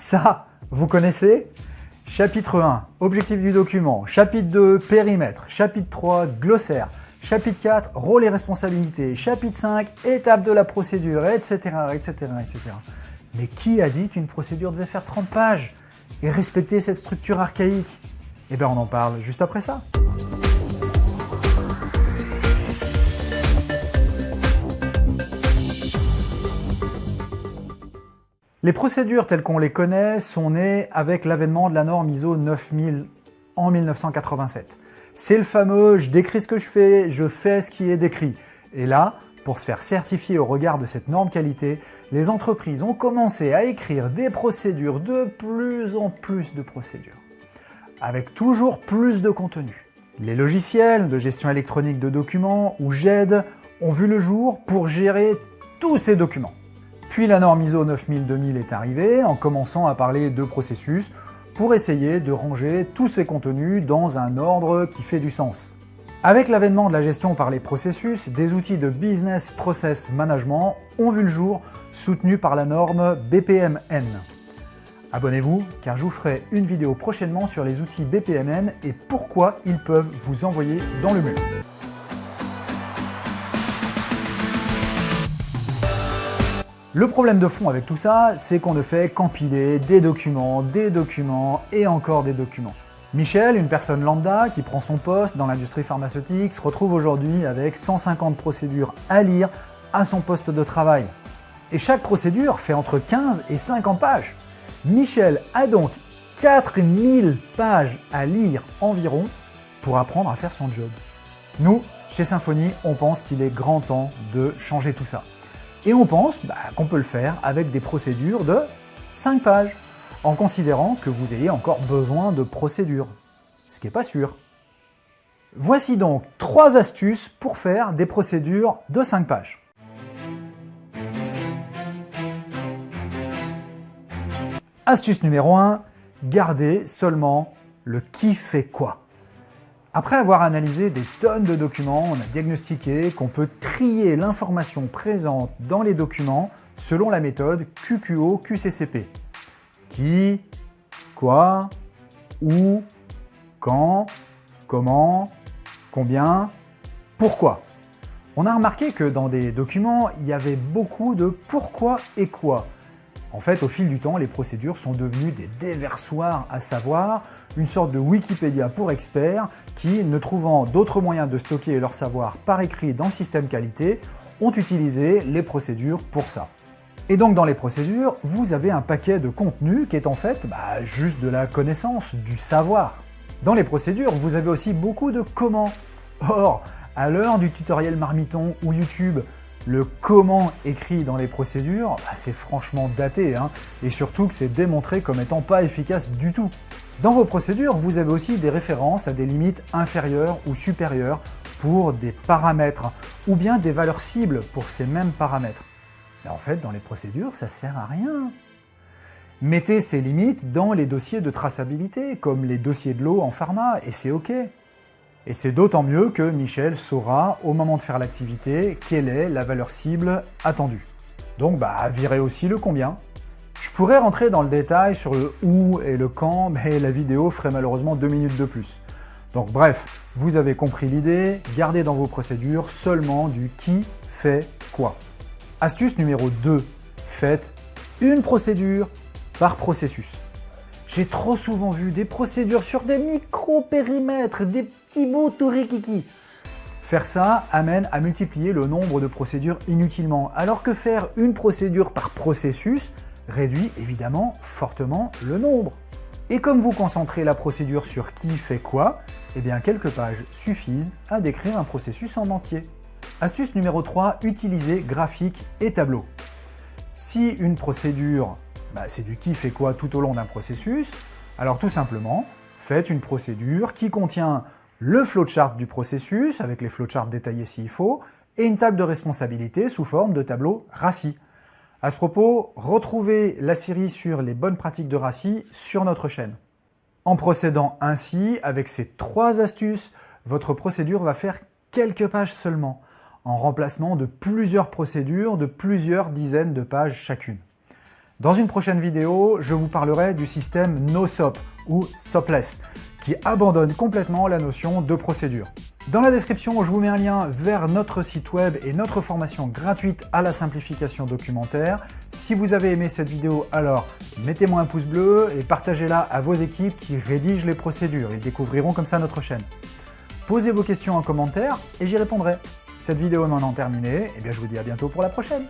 Ça, vous connaissez? Chapitre 1, objectif du document. Chapitre 2, périmètre. Chapitre 3, glossaire. Chapitre 4, rôle et responsabilités. Chapitre 5, étape de la procédure, etc., etc., etc. Mais qui a dit qu'une procédure devait faire 30 pages et respecter cette structure archaïque? Eh bien, on en parle juste après ça. Les procédures telles qu'on les connaît sont nées avec l'avènement de la norme ISO 9000 en 1987. C'est le fameux « je décris ce que je fais ce qui est décrit ». Et là, pour se faire certifier au regard de cette norme qualité, les entreprises ont commencé à écrire des procédures, de plus en plus de procédures, avec toujours plus de contenu. Les logiciels de gestion électronique de documents, ou GED, ont vu le jour pour gérer tous ces documents. Puis la norme ISO 9000-2000 est arrivée en commençant à parler de processus pour essayer de ranger tous ces contenus dans un ordre qui fait du sens. Avec l'avènement de la gestion par les processus, des outils de Business Process Management ont vu le jour, soutenus par la norme BPMN. Abonnez-vous car je vous ferai une vidéo prochainement sur les outils BPMN et pourquoi ils peuvent vous envoyer dans le mur. Le problème de fond avec tout ça, c'est qu'on ne fait qu'empiler des documents et encore des documents. Michel, une personne lambda qui prend son poste dans l'industrie pharmaceutique, se retrouve aujourd'hui avec 150 procédures à lire à son poste de travail. Et chaque procédure fait entre 15 et 50 pages. Michel a donc 4000 pages à lire environ pour apprendre à faire son job. Nous, chez Symfony, on pense qu'il est grand temps de changer tout ça. Et on pense qu'on peut le faire avec des procédures de 5 pages, en considérant que vous ayez encore besoin de procédures, ce qui n'est pas sûr. Voici donc 3 astuces pour faire des procédures de 5 pages. Astuce numéro 1, gardez seulement le qui fait quoi. Après avoir analysé des tonnes de documents, on a diagnostiqué qu'on peut trier l'information présente dans les documents selon la méthode QQO-QCCP. Qui, quoi, où, quand, comment, combien, pourquoi. On a remarqué que dans des documents, il y avait beaucoup de pourquoi et quoi. En fait, au fil du temps, les procédures sont devenues des déversoirs à savoir, une sorte de Wikipédia pour experts qui, ne trouvant d'autres moyens de stocker leur savoir par écrit dans le système qualité, ont utilisé les procédures pour ça. Et donc dans les procédures, vous avez un paquet de contenu qui est en fait juste de la connaissance, du savoir. Dans les procédures, vous avez aussi beaucoup de comment. Or, à l'heure du tutoriel Marmiton ou YouTube, le comment écrit dans les procédures, c'est franchement daté, et surtout que c'est démontré comme étant pas efficace du tout. Dans vos procédures, vous avez aussi des références à des limites inférieures ou supérieures pour des paramètres, ou bien des valeurs cibles pour ces mêmes paramètres. Mais en fait, dans les procédures, ça sert à rien. Mettez ces limites dans les dossiers de traçabilité, comme les dossiers de l'eau en pharma, et c'est OK. Et c'est d'autant mieux que Michel saura, au moment de faire l'activité, quelle est la valeur cible attendue. Donc virez aussi le combien. Je pourrais rentrer dans le détail sur le où et le quand, mais la vidéo ferait malheureusement 2 minutes de plus. Donc bref, vous avez compris l'idée, gardez dans vos procédures seulement du qui fait quoi. Astuce numéro 2, faites une procédure par processus. J'ai trop souvent vu des procédures sur des micro-périmètres, des petits bouts tout rikiki. Faire ça amène à multiplier le nombre de procédures inutilement, alors que faire une procédure par processus réduit évidemment fortement le nombre. Et comme vous concentrez la procédure sur qui fait quoi, quelques pages suffisent à décrire un processus en entier. Astuce numéro 3, utilisez graphiques et tableaux. Si une procédure c'est du qui fait quoi tout au long d'un processus, alors tout simplement, faites une procédure qui contient le flowchart du processus, avec les flowcharts détaillés s'il faut, et une table de responsabilité sous forme de tableau RACI. À ce propos, retrouvez la série sur les bonnes pratiques de RACI sur notre chaîne. En procédant ainsi, avec ces 3 astuces, votre procédure va faire quelques pages seulement, en remplacement de plusieurs procédures de plusieurs dizaines de pages chacune. Dans une prochaine vidéo, je vous parlerai du système NoSOP ou SOPless, qui abandonne complètement la notion de procédure. Dans la description, je vous mets un lien vers notre site web et notre formation gratuite à la simplification documentaire. Si vous avez aimé cette vidéo, alors mettez-moi un pouce bleu et partagez-la à vos équipes qui rédigent les procédures. Ils découvriront comme ça notre chaîne. Posez vos questions en commentaire et j'y répondrai. Cette vidéo est maintenant terminée, et bien je vous dis à bientôt pour la prochaine.